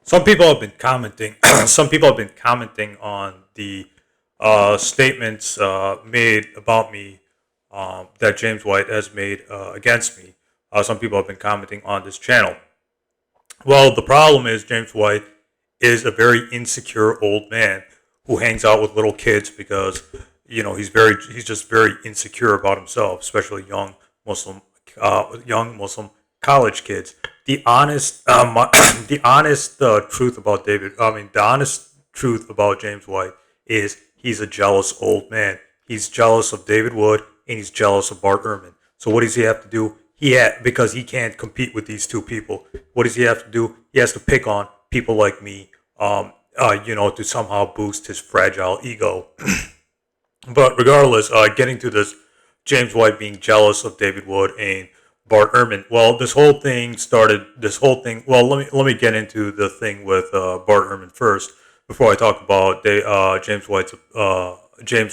Some people have been commenting. Some people have been commenting on the statements made about me that James White has made against me. Some people have been commenting on this channel. Well, the problem is James White is a very insecure old man who hangs out with little kids because he's just very insecure about himself, especially Muslim young Muslim college kids. The honest the honest truth about the honest truth about James White is he's a jealous old man. He's jealous of David Wood and he's jealous of Bart Ehrman. So what does he have to do? Because he can't compete with these two people. What does he have to do? He has to pick on people like me, to somehow boost his fragile ego. But regardless, getting to this, James White being jealous of David Wood and Bart Ehrman. Well, this whole thing started. This whole thing. Well, let me get into the thing with Bart Ehrman first before I talk about James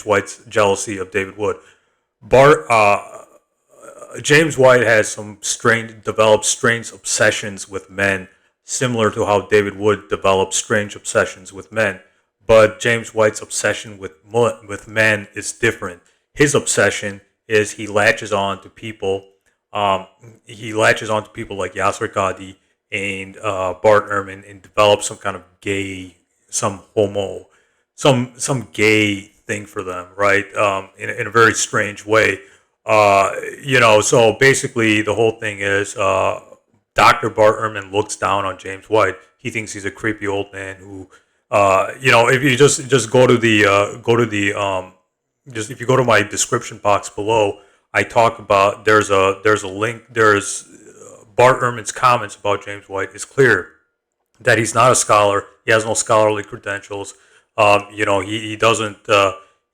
White's jealousy of David Wood. Bart James White has developed strange obsessions with men, similar to how David Wood developed strange obsessions with men. But James White's obsession with men is different. His obsession is he latches on to people. He latches on to people like Yasser Qadi and Bart Ehrman and develops some kind of some gay thing for them, right? In a very strange way. So basically the whole thing is Dr. Bart Ehrman looks down on James White. He thinks he's a creepy old man who, if you just if you go to my description box below, I talk about there's a link. There's Bart Ehrman's comments about James White is clear that he's not a scholar. He has no scholarly credentials. He doesn't.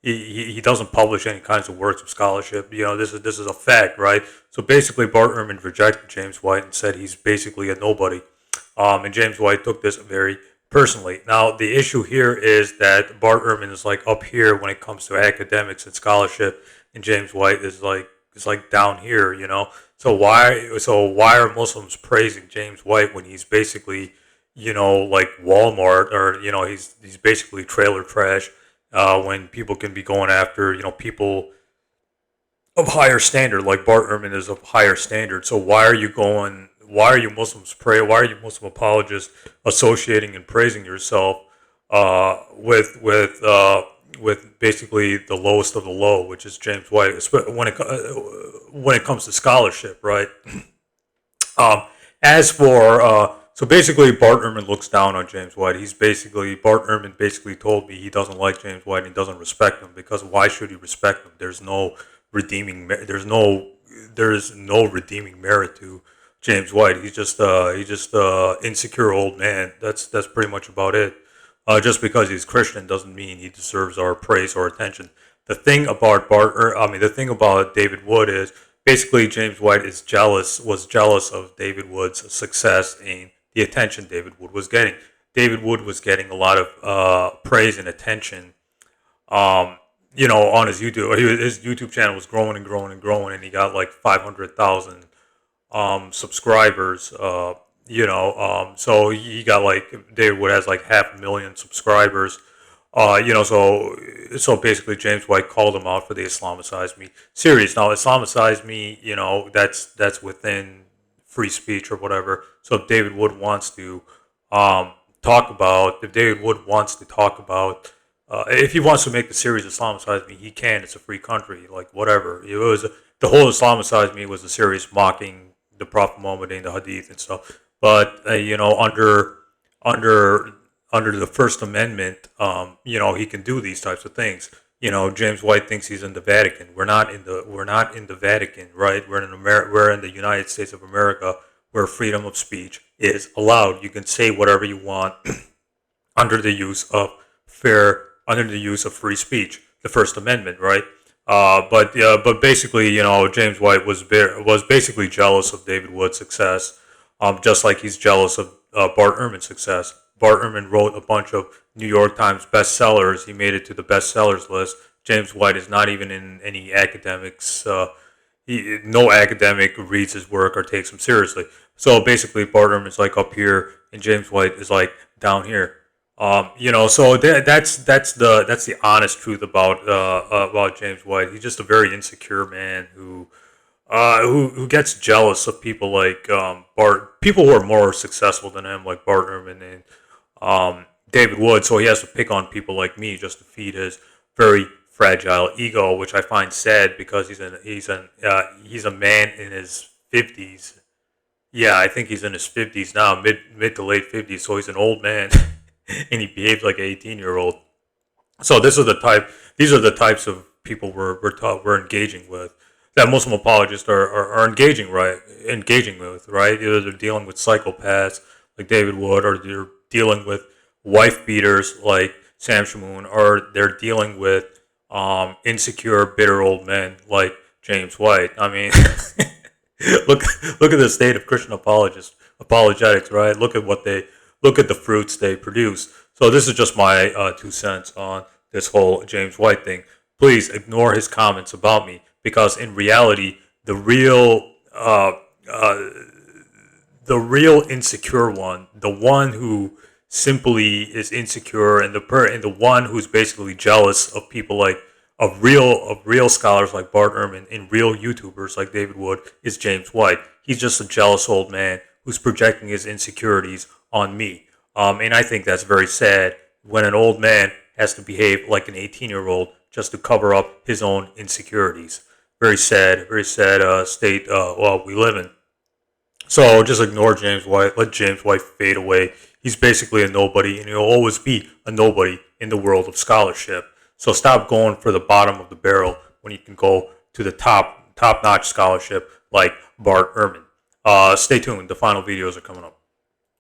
He doesn't publish any kinds of works of scholarship. This is a fact, right? So basically, Bart Ehrman rejected James White and said he's basically a nobody. And James White took this very personally. Now, the issue here is that Bart Ehrman is like up here when it comes to academics and scholarship, and James White is like down here. So why are Muslims praising James White when he's basically like Walmart, or he's basically trailer trash, when people can be going after people of higher standard, like Bart Ehrman is of higher standard. So why are you Muslim apologists associating and praising yourself with basically the lowest of the low, which is James White, when it comes to scholarship, right? As for so basically, Bart Ehrman looks down on James White. Bart Ehrman basically told me he doesn't like James White and he doesn't respect him, because why should he respect him? There's no redeeming merit to James White. He's just insecure old man. That's pretty much about it. Just because he's Christian doesn't mean he deserves our praise or attention. The thing about David Wood is basically James White was jealous of David Wood's success and the attention David Wood was getting. David Wood was getting a lot of praise and attention, on his YouTube. His YouTube channel was growing and growing and growing, and he got like 500,000 subscribers. So he got David Wood has like 500,000 subscribers. So basically James White called him out for the Islamicize Me series. Now, Islamicize Me, that's within free speech or whatever. So if David Wood wants to if he wants to make the series Islamicize Me, he can. It's a free country, like whatever. The whole Islamicize Me was a series mocking the Prophet Muhammad and the Hadith and stuff. But under the First Amendment, he can do these types of things. James White thinks he's in the Vatican. We're not in the Vatican, right? We're in the United States of America, where freedom of speech is allowed. You can say whatever you want under the use of free speech, the First Amendment, right? But basically, James White was basically jealous of David Wood's success, just like he's jealous of Bart Ehrman's success. Bart Ehrman wrote a bunch of New York Times bestsellers. He made it to the bestsellers list. James White is not even in any academics. No academic reads his work or takes him seriously. So basically, Bart Ehrman is like up here, and James White is like down here. So that's the honest truth about James White. He's just a very insecure man who gets jealous of people like Bart, people who are more successful than him, like Bart Ehrman and David Wood. So he has to pick on people like me just to feed his very fragile ego, which I find sad because he's a man in his 50s. Yeah, I think he's in his 50s now, mid to late 50s. So he's an old man, and he behaves like an 18-year-old. So these are the types of people we're engaging with. That Muslim apologists are engaging with, right? Either they're dealing with psychopaths like David Wood, or they're dealing with wife beaters like Sam Shamoon, or they're dealing with insecure, bitter old men like James White. I mean, look look at the state of Christian apologetics, right? Look at the fruits they produce. So this is just my 2 cents on this whole James White thing. Please ignore his comments about me, because in reality, uh, the real insecure one, the one who simply is insecure, and the one who's basically jealous of people like of real scholars like Bart Ehrman and real YouTubers like David Wood, is James White. He's just a jealous old man who's projecting his insecurities on me. And I think that's very sad when an old man has to behave like an 18-year-old just to cover up his own insecurities. Very sad state we live in. So just ignore James White. Let James White fade away. He's basically a nobody, and he'll always be a nobody in the world of scholarship. So stop going for the bottom of the barrel when you can go to the top notch scholarship like Bart Ehrman. Stay tuned. The final videos are coming up.